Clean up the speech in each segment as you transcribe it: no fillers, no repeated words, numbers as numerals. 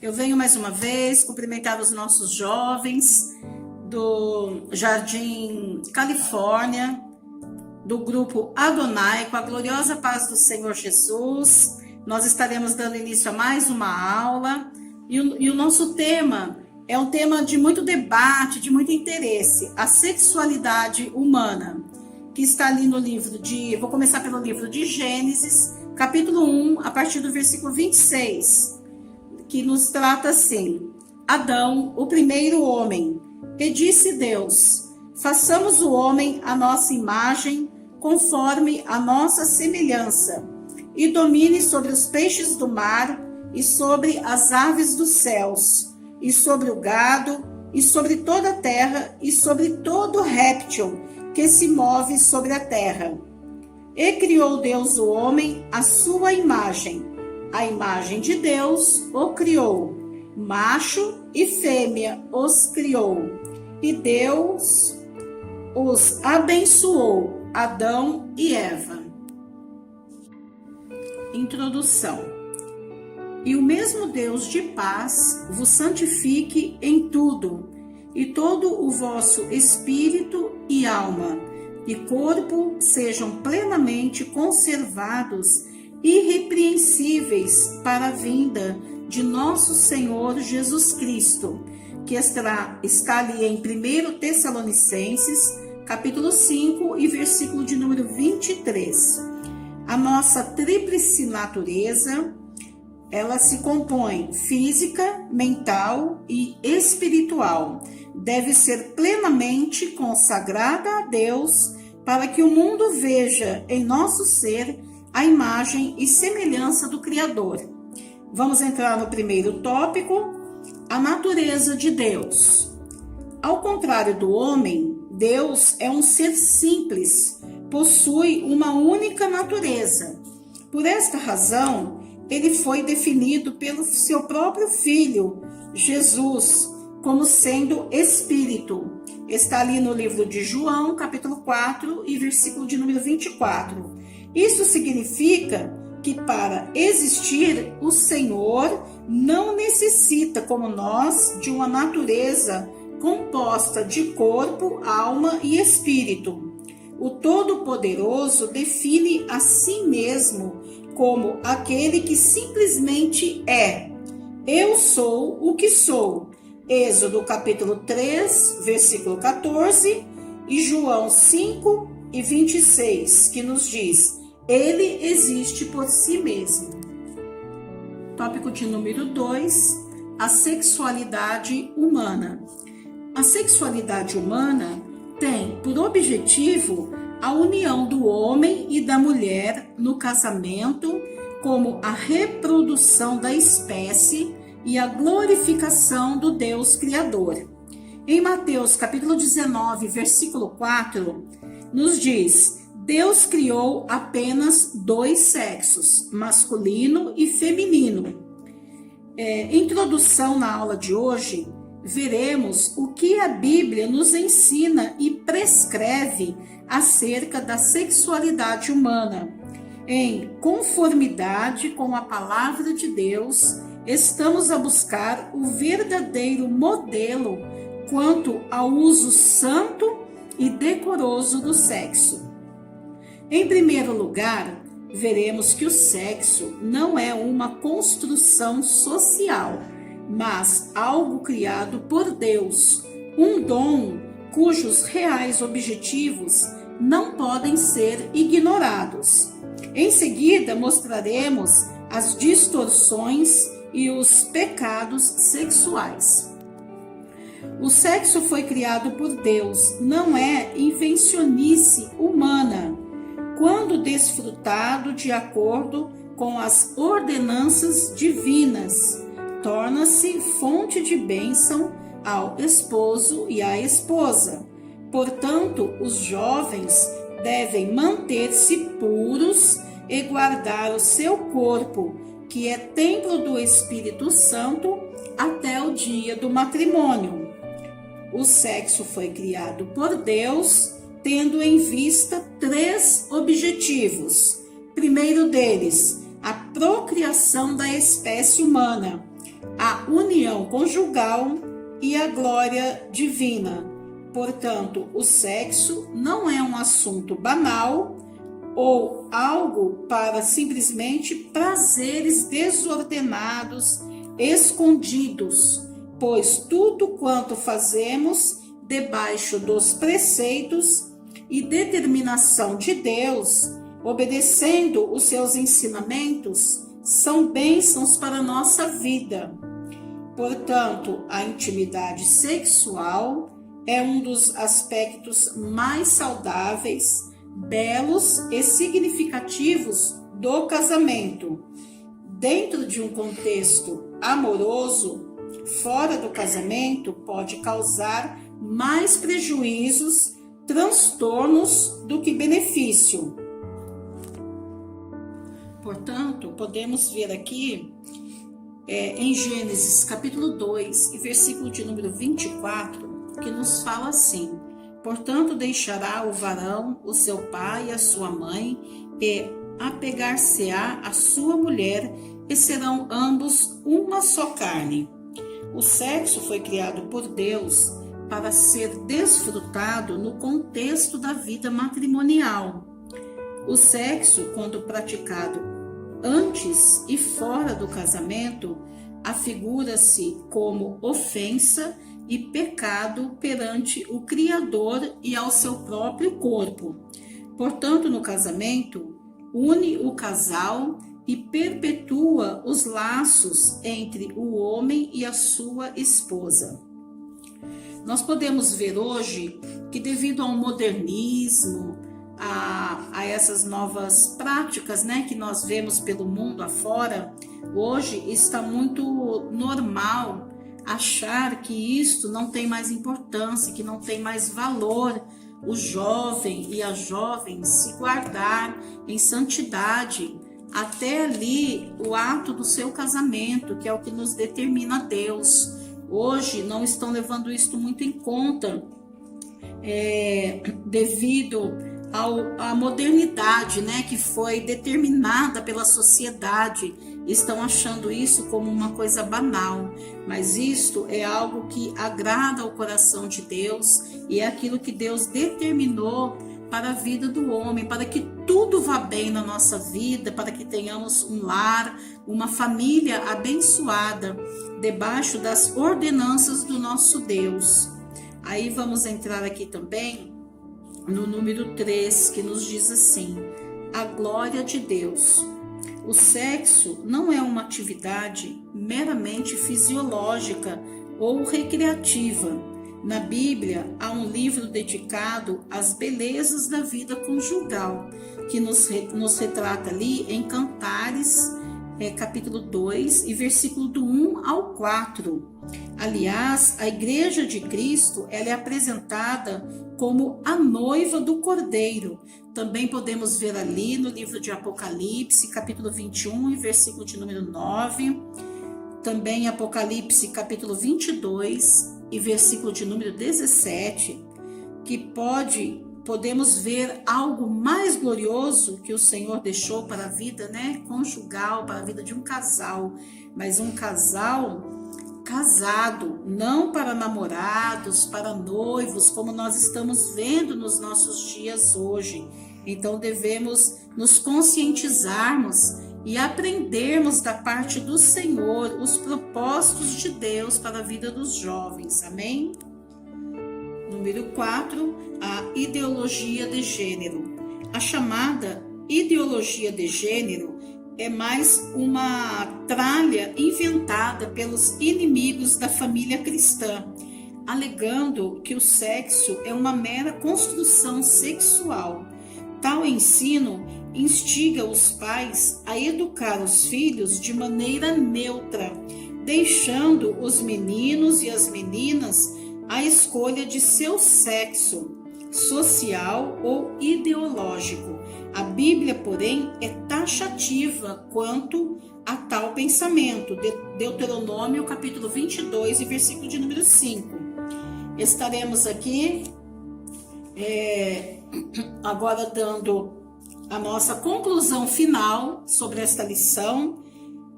Eu venho mais uma vez cumprimentar os nossos jovens do Jardim Califórnia, do grupo Adonai, com a gloriosa paz do Senhor Jesus. Nós estaremos dando início a mais uma aula e o nosso tema é um tema de muito debate, de muito interesse, a sexualidade humana, que está ali no livro vou começar pelo livro de Gênesis, capítulo 1, a partir do versículo 26, que nos trata assim: Adão, o primeiro homem, e disse Deus: façamos o homem à nossa imagem, conforme a nossa semelhança, e domine sobre os peixes do mar, e sobre as aves dos céus, e sobre o gado, e sobre toda a terra, e sobre todo réptil que se move sobre a terra. E criou Deus o homem à sua imagem. A imagem de Deus o criou. Macho e fêmea os criou. E Deus os abençoou, Adão e Eva. Introdução. E o mesmo Deus de paz vos santifique em tudo, e todo o vosso espírito e alma e corpo sejam plenamente conservados, irrepreensíveis para a vinda de nosso Senhor Jesus Cristo, que está ali em 1 Tessalonicenses, capítulo 5 e versículo de número 23. A nossa tríplice natureza, ela se compõe física, mental e espiritual. Deve ser plenamente consagrada a Deus para que o mundo veja em nosso ser a imagem e semelhança do Criador. Vamos entrar no primeiro tópico, a natureza de Deus. Ao contrário do homem, Deus é um ser simples, possui uma única natureza. Por esta razão, ele foi definido pelo seu próprio Filho, Jesus, como sendo Espírito. Está ali no livro de João, capítulo 4 e versículo de número 24. Isso significa que para existir, o Senhor não necessita, como nós, de uma natureza composta de corpo, alma e espírito. O Todo-Poderoso define a si mesmo como aquele que simplesmente é. Eu sou o que sou. Êxodo capítulo 3, versículo 14 e João 5 e 26, que nos diz: ele existe por si mesmo. Tópico de número 2, a sexualidade humana. A sexualidade humana tem por objetivo a união do homem e da mulher no casamento, como a reprodução da espécie e a glorificação do Deus Criador. Em Mateus capítulo 19, versículo 4, nos diz: Deus criou apenas dois sexos, masculino e feminino. Introdução na aula de hoje, veremos o que a Bíblia nos ensina e prescreve acerca da sexualidade humana. Em conformidade com a palavra de Deus, estamos a buscar o verdadeiro modelo quanto ao uso santo e decoroso do sexo. Em primeiro lugar, veremos que o sexo não é uma construção social, mas algo criado por Deus, um dom cujos reais objetivos não podem ser ignorados. Em seguida, mostraremos as distorções e os pecados sexuais. O sexo foi criado por Deus, não é invencionice humana, quando desfrutado de acordo com as ordenanças divinas, torna-se fonte de bênção ao esposo e à esposa. Portanto, os jovens devem manter-se puros e guardar o seu corpo, que é templo do Espírito Santo, até o dia do matrimônio. O sexo foi criado por Deus, tendo em vista 3 objetivos. Primeiro deles, a procriação da espécie humana. a união conjugal e a glória divina. Portanto, o sexo não é um assunto banal ou algo para simplesmente prazeres desordenados, escondidos, pois tudo quanto fazemos debaixo dos preceitos e determinação de Deus, obedecendo os seus ensinamentos, são bênçãos para a nossa vida. Portanto, a intimidade sexual é um dos aspectos mais saudáveis, belos e significativos do casamento. Dentro de um contexto amoroso, fora do casamento, pode causar mais prejuízos, transtornos do que benefício. Portanto, podemos ver aqui em Gênesis capítulo 2 e versículo de número 24, que nos fala assim: portanto, deixará o varão o seu pai e a sua mãe, e apegar-se-á a sua mulher, e serão ambos uma só carne. O sexo foi criado por Deus para ser desfrutado no contexto da vida matrimonial. O sexo, quando praticado antes e fora do casamento, afigura-se como ofensa e pecado perante o Criador e ao seu próprio corpo. Portanto, no casamento, une o casal e perpetua os laços entre o homem e a sua esposa. Nós podemos ver hoje que, devido ao modernismo, a essas novas práticas, que nós vemos pelo mundo afora, hoje está muito normal achar que isto não tem mais importância, que não tem mais valor. O jovem e a jovem se guardar em santidade até ali o ato do seu casamento, que é o que nos determina Deus. Hoje não estão levando isso muito em conta, devido à modernidade, que foi determinada pela sociedade. Estão achando isso como uma coisa banal, mas isto é algo que agrada ao coração de Deus e é aquilo que Deus determinou para a vida do homem, para que tudo vá bem na nossa vida, para que tenhamos um lar, uma família abençoada, debaixo das ordenanças do nosso Deus. Aí vamos entrar aqui também no número 3, que nos diz assim: a glória de Deus. O sexo não é uma atividade meramente fisiológica ou recreativa. Na Bíblia, há um livro dedicado às belezas da vida conjugal, que nos retrata ali em Cantares, capítulo 2, e versículo do 1 ao 4. Aliás, a Igreja de Cristo, ela é apresentada como a noiva do Cordeiro. Também podemos ver ali no livro de Apocalipse, capítulo 21, e versículo de número 9. Também Apocalipse, capítulo 22, e versículo de número 17, que podemos ver algo mais glorioso que o Senhor deixou para a vida, conjugal, para a vida de um casal, mas um casal casado, não para namorados, para noivos, como nós estamos vendo nos nossos dias hoje. Então devemos nos conscientizarmos e aprendermos da parte do Senhor os propósitos de Deus para a vida dos jovens. Amém? Número 4, a ideologia de gênero. A chamada ideologia de gênero é mais uma tralha inventada pelos inimigos da família cristã, alegando que o sexo é uma mera construção sexual. Tal ensino instiga os pais a educar os filhos de maneira neutra, deixando os meninos e as meninas à escolha de seu sexo social ou ideológico. A Bíblia, porém, é taxativa quanto a tal pensamento. Deuteronômio, capítulo 22, e versículo de número 5. Estaremos aqui agora dando a nossa conclusão final sobre esta lição.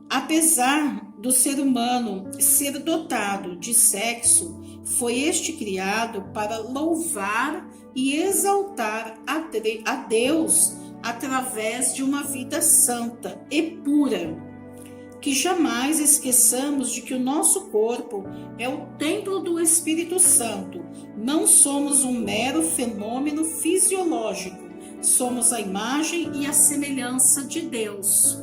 Apesar do ser humano ser dotado de sexo, foi este criado para louvar e exaltar a Deus através de uma vida santa e pura. Que jamais esqueçamos de que o nosso corpo é o templo do Espírito Santo. Não somos um mero fenômeno fisiológico, somos a imagem e a semelhança de Deus.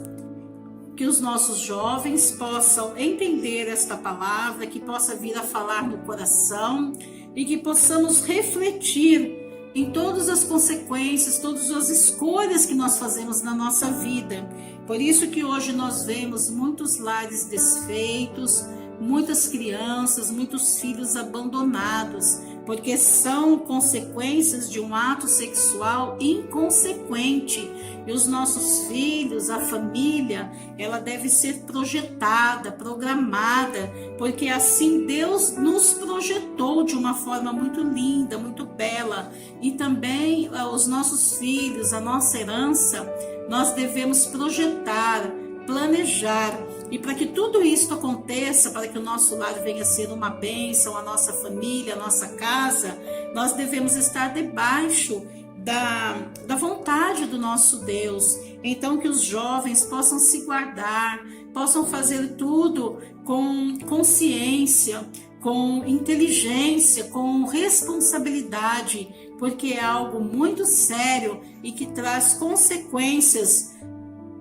Que os nossos jovens possam entender esta palavra, que possa vir a falar no coração e que possamos refletir em todas as consequências, todas as escolhas que nós fazemos na nossa vida. Por isso que hoje nós vemos muitos lares desfeitos, muitas crianças, muitos filhos abandonados, porque são consequências de um ato sexual inconsequente. E os nossos filhos, a família, ela deve ser projetada, programada, porque assim Deus nos projetou de uma forma muito linda, muito bela. E também os nossos filhos, a nossa herança, nós devemos projetar, planejar. E para que tudo isso aconteça, para que o nosso lar venha a ser uma bênção, a nossa família, a nossa casa, nós devemos estar debaixo da vontade do nosso Deus. Então que os jovens possam se guardar, possam fazer tudo com consciência, com inteligência, com responsabilidade, porque é algo muito sério e que traz consequências.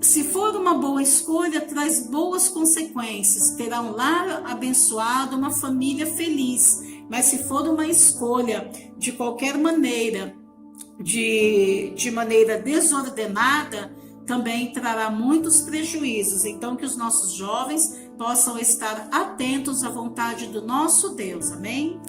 Se for uma boa escolha, traz boas consequências. Terá um lar abençoado, uma família feliz. Mas se for uma escolha de qualquer maneira, de maneira desordenada, também trará muitos prejuízos. Então que os nossos jovens possam estar atentos à vontade do nosso Deus. Amém?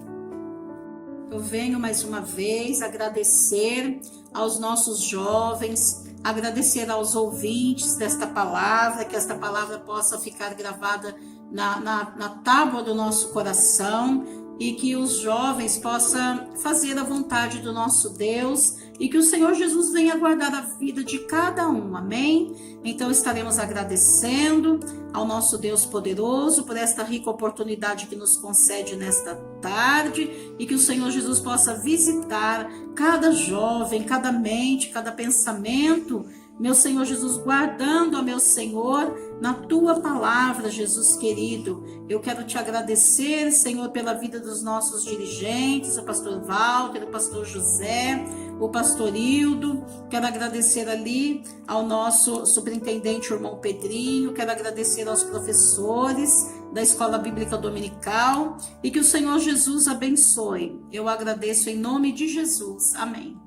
Eu venho mais uma vez agradecer aos nossos jovens, agradecer aos ouvintes desta palavra, que esta palavra possa ficar gravada na tábua do nosso coração e que os jovens possam fazer a vontade do nosso Deus e que o Senhor Jesus venha guardar a vida de cada um, amém? Então estaremos agradecendo ao nosso Deus poderoso por esta rica oportunidade que nos concede nesta tarde e que o Senhor Jesus possa visitar cada jovem, cada mente, cada pensamento, meu Senhor Jesus, guardando, ó meu Senhor, na tua palavra, Jesus querido. Eu quero te agradecer, Senhor, pela vida dos nossos dirigentes, o pastor Walter, o pastor José, o pastor Hildo. Quero agradecer ali ao nosso superintendente, o irmão Pedrinho. Quero agradecer aos professores da Escola Bíblica Dominical e que o Senhor Jesus abençoe. Eu agradeço em nome de Jesus. Amém.